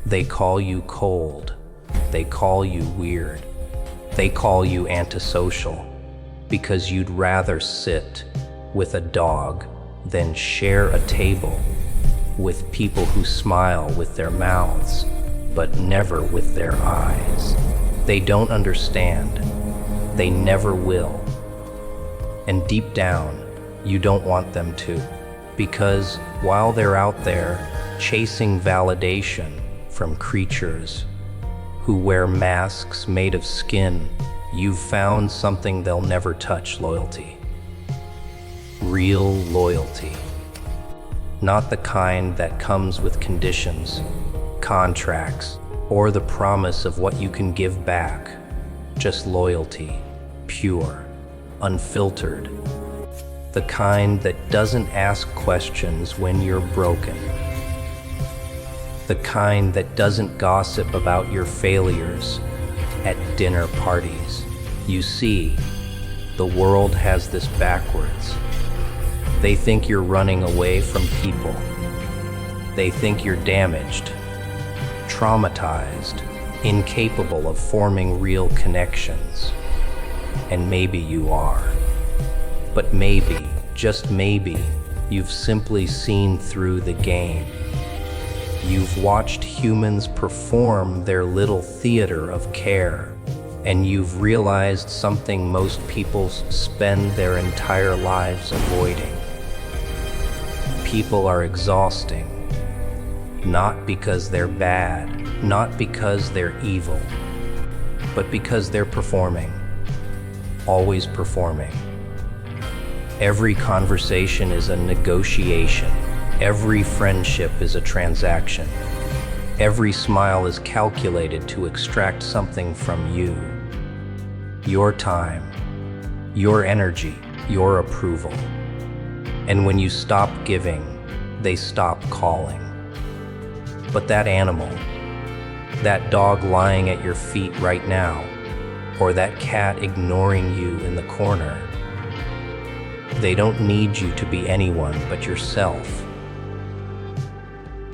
They call you cold. They call you weird. They call you antisocial because you'd rather sit with a dog than share a table with people who smile with their mouths but never with their eyes. They don't understand. They never will. And deep down, you don't want them to, because while they're out there chasing validation from creatures who wear masks made of skin, you've found something they'll never touch: loyalty. Real loyalty. Not the kind that comes with conditions, contracts, or the promise of what you can give back. Just loyalty, pure, unfiltered. The kind that doesn't ask questions when you're broken. The kind that doesn't gossip about your failures at dinner parties. You see, the world has this backwards. They think you're running away from people. They think you're damaged, traumatized, incapable of forming real connections. And maybe you are. But maybe, just maybe, you've simply seen through the game. You've watched humans perform their little theater of care, and you've realized something most people spend their entire lives avoiding. People are exhausting, not because they're bad, not because they're evil, but because they're performing, always performing. Every conversation is a negotiation. Every friendship is a transaction. Every smile is calculated to extract something from you. Your time, your energy, your approval. And when you stop giving, they stop calling. But that animal, that dog lying at your feet right now, or that cat ignoring you in the corner, they don't need you to be anyone but yourself.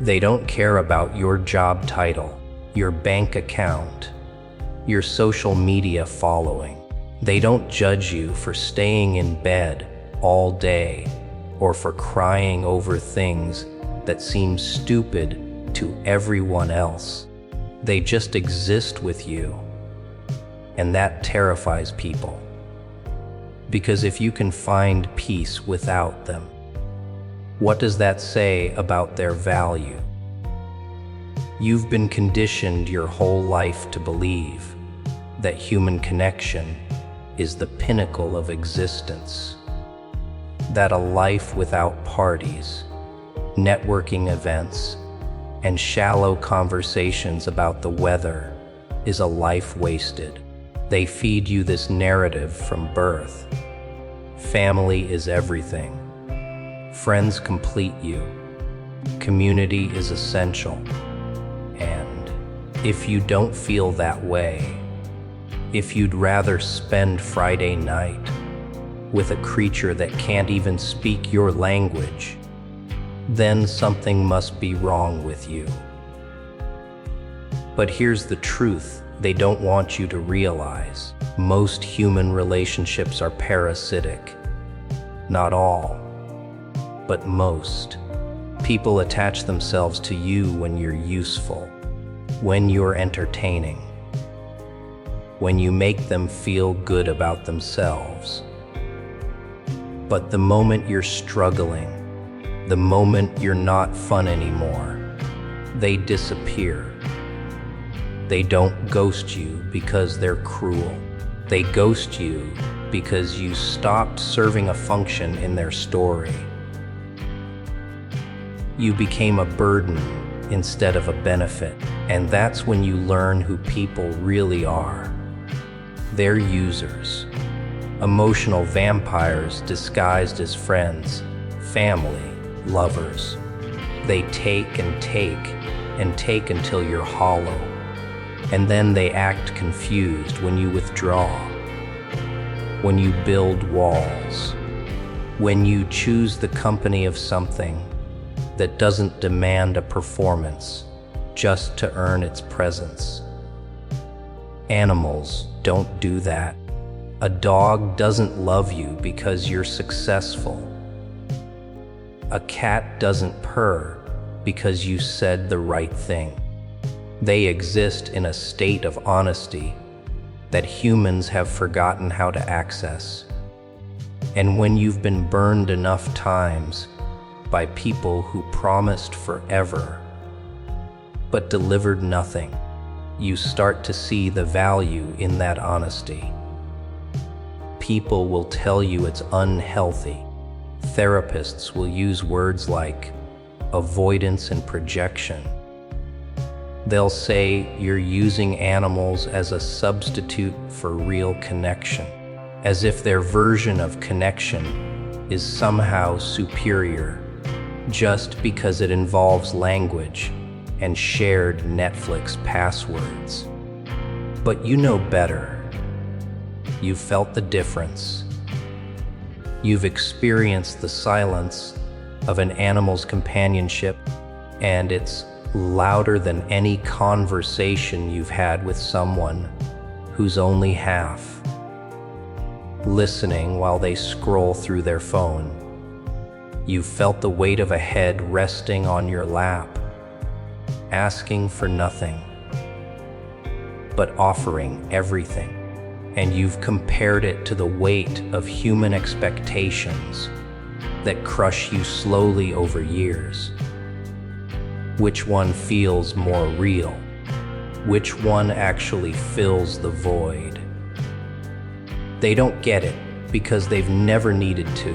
They don't care about your job title, your bank account, your social media following. They don't judge you for staying in bed all day or for crying over things that seem stupid to everyone else. They just exist with you, and that terrifies people. Because if you can find peace without them, what does that say about their value? You've been conditioned your whole life to believe that human connection is the pinnacle of existence, that a life without parties, networking events, and shallow conversations about the weather is a life wasted. They feed you this narrative from birth. Family is everything. Friends complete you. Community is essential. And if you don't feel that way, if you'd rather spend Friday night with a creature that can't even speak your language, then something must be wrong with you. But here's the truth they don't want you to realize. Most human relationships are parasitic. Not all, but most. People attach themselves to you when you're useful, when you're entertaining, when you make them feel good about themselves. But the moment you're struggling, the moment you're not fun anymore, they disappear. They don't ghost you because they're cruel. They ghost you because you stopped serving a function in their story. You became a burden instead of a benefit, and that's when you learn who people really are. They're users, emotional vampires disguised as friends, family, lovers. They take and take and take until you're hollow, and then they act confused when you withdraw, when you build walls, when you choose the company of something that doesn't demand a performance, just to earn its presence. Animals don't do that. A dog doesn't love you because you're successful. A cat doesn't purr because you said the right thing. They exist in a state of honesty that humans have forgotten how to access. And when you've been burned enough times by people who promised forever but delivered nothing, you start to see the value in that honesty. People will tell you it's unhealthy. Therapists will use words like avoidance and projection. They'll say you're using animals as a substitute for real connection, as if their version of connection is somehow superior just because it involves language and shared Netflix passwords. But you know better. You've felt the difference. You've experienced the silence of an animal's companionship, and it's louder than any conversation you've had with someone who's only half listening while they scroll through their phone. You've felt the weight of a head resting on your lap, asking for nothing, but offering everything. And you've compared it to the weight of human expectations that crush you slowly over years. Which one feels more real? Which one actually fills the void? They don't get it because they've never needed to.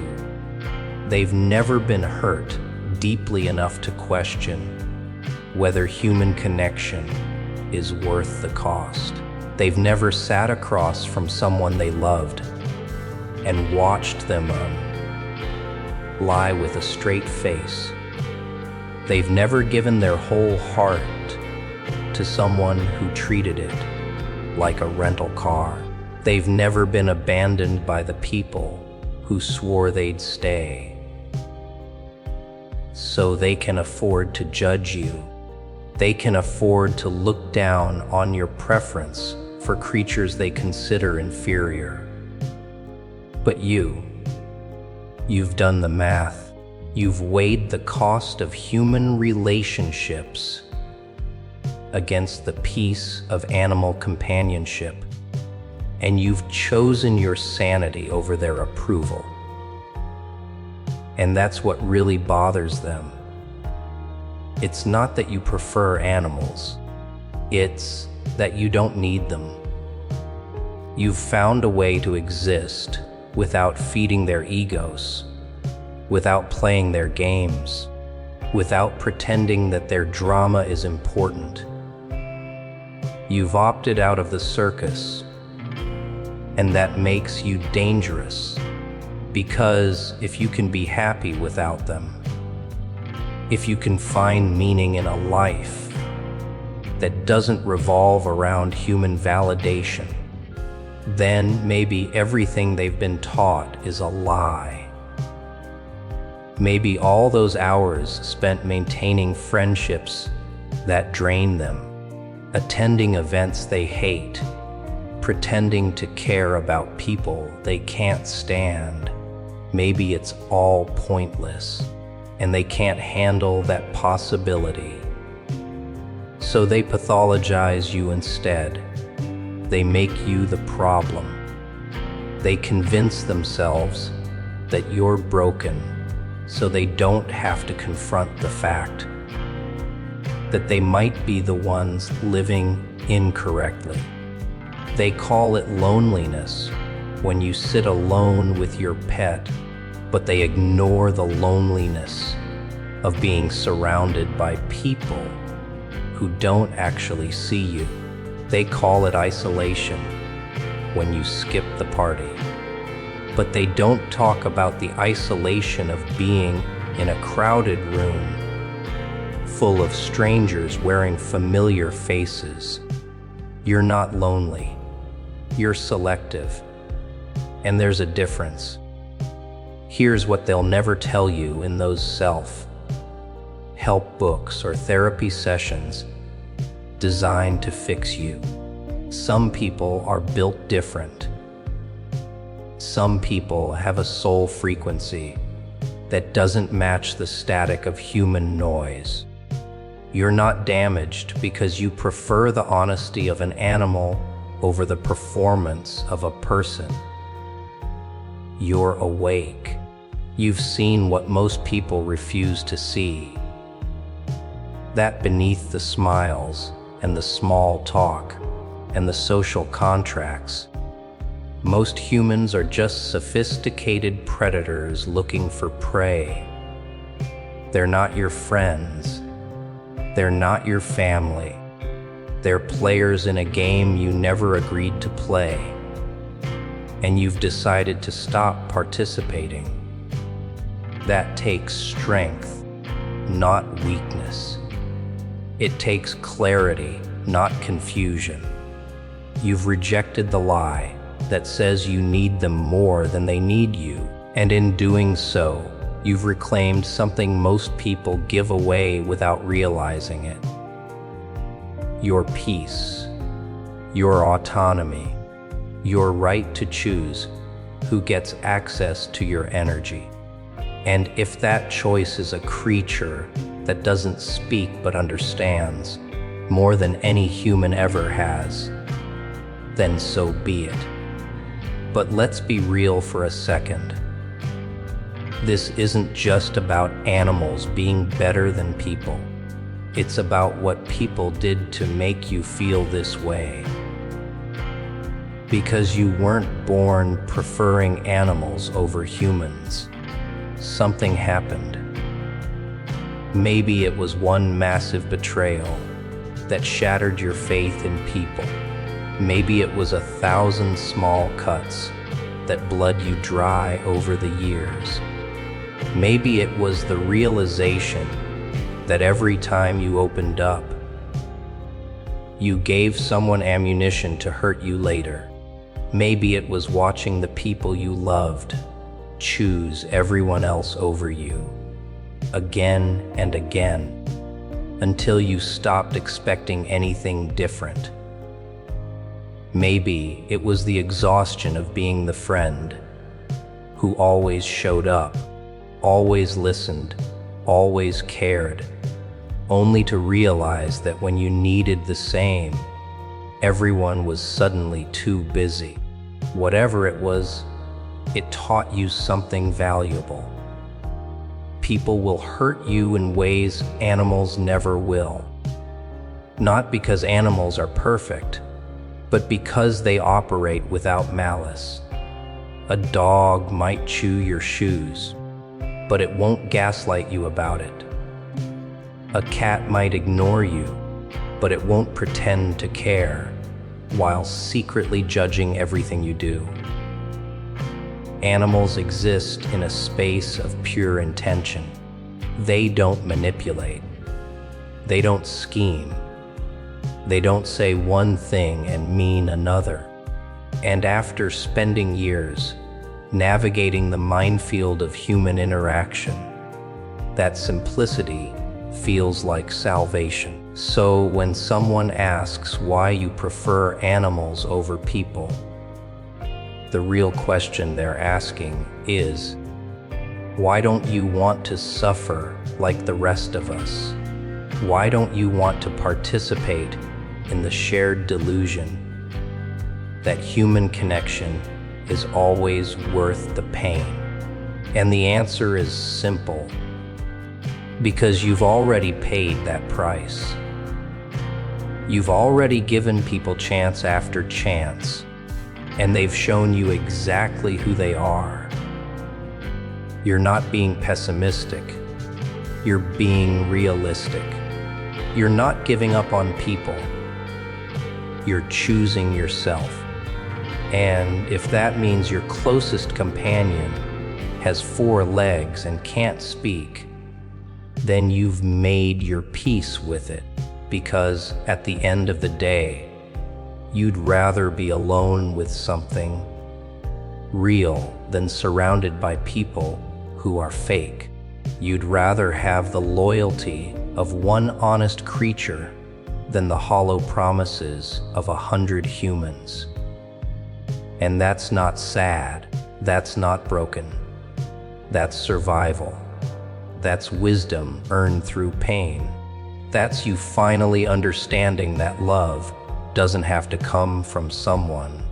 They've never been hurt deeply enough to question whether human connection is worth the cost. They've never sat across from someone they loved and watched them lie with a straight face. They've never given their whole heart to someone who treated it like a rental car. They've never been abandoned by the people who swore they'd stay. So they can afford to judge you. They can afford to look down on your preference for creatures they consider inferior. But you've done the math. You've weighed the cost of human relationships against the peace of animal companionship, and you've chosen your sanity over their approval. And that's what really bothers them. It's not that you prefer animals, it's that you don't need them. You've found a way to exist without feeding their egos, without playing their games, without pretending that their drama is important. You've opted out of the circus, and that makes you dangerous, because if you can be happy without them, if you can find meaning in a life that doesn't revolve around human validation, then maybe everything they've been taught is a lie. Maybe all those hours spent maintaining friendships that drain them, attending events they hate, pretending to care about people they can't stand, maybe it's all pointless, and they can't handle that possibility. So they pathologize you instead. They make you the problem. They convince themselves that you're broken so they don't have to confront the fact that they might be the ones living incorrectly. They call it loneliness when you sit alone with your pet, but they ignore the loneliness of being surrounded by people who don't actually see you. They call it isolation when you skip the party. But they don't talk about the isolation of being in a crowded room full of strangers wearing familiar faces. You're not lonely. You're selective. And there's a difference. Here's what they'll never tell you in those self-help books or therapy sessions designed to fix you. Some people are built different. Some people have a soul frequency that doesn't match the static of human noise. You're not damaged because you prefer the honesty of an animal over the performance of a person. You're awake. You've seen what most people refuse to see. That beneath the smiles and the small talk and the social contracts, most humans are just sophisticated predators looking for prey. They're not your friends. They're not your family. They're players in a game you never agreed to play, and you've decided to stop participating. That takes strength, not weakness. It takes clarity, not confusion. You've rejected the lie that says you need them more than they need you, and in doing so, you've reclaimed something most people give away without realizing it. Your peace, your autonomy, your right to choose who gets access to your energy. And if that choice is a creature that doesn't speak but understands more than any human ever has, then so be it. But let's be real for a second. This isn't just about animals being better than people. It's about what people did to make you feel this way. Because you weren't born preferring animals over humans. Something happened. Maybe it was one massive betrayal that shattered your faith in people. Maybe it was 1,000 small cuts that bled you dry over the years. Maybe it was the realization that every time you opened up, you gave someone ammunition to hurt you later. Maybe it was watching the people you loved choose everyone else over you, again and again, until you stopped expecting anything different. Maybe it was the exhaustion of being the friend who always showed up, always listened, always cared, only to realize that when you needed the same, everyone was suddenly too busy. Whatever it was, it taught you something valuable. People will hurt you in ways animals never will. Not because animals are perfect, but because they operate without malice. A dog might chew your shoes, but it won't gaslight you about it. A cat might ignore you, but it won't pretend to care, while secretly judging everything you do. Animals exist in a space of pure intention. They don't manipulate. They don't scheme. They don't say one thing and mean another. And after spending years navigating the minefield of human interaction, that simplicity feels like salvation. So when someone asks why you prefer animals over people, the real question they're asking is, why don't you want to suffer like the rest of us? Why don't you want to participate in the shared delusion that human connection is always worth the pain? And the answer is simple. Because you've already paid that price. You've already given people chance after chance, and they've shown you exactly who they are. You're not being pessimistic. You're being realistic. You're not giving up on people. You're choosing yourself. And if that means your closest companion has 4 legs and can't speak, then you've made your peace with it, because at the end of the day, you'd rather be alone with something real than surrounded by people who are fake. You'd rather have the loyalty of one honest creature than the hollow promises of 100 humans. And that's not sad, that's not broken. That's survival. That's wisdom earned through pain. That's you finally understanding that love doesn't have to come from someone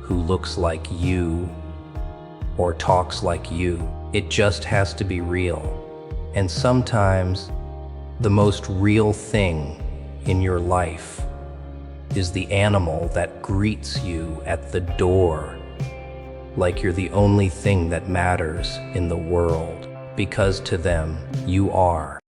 who looks like you or talks like you. It just has to be real. And sometimes the most real thing in your life is the animal that greets you at the door like you're the only thing that matters in the world, because to them you are.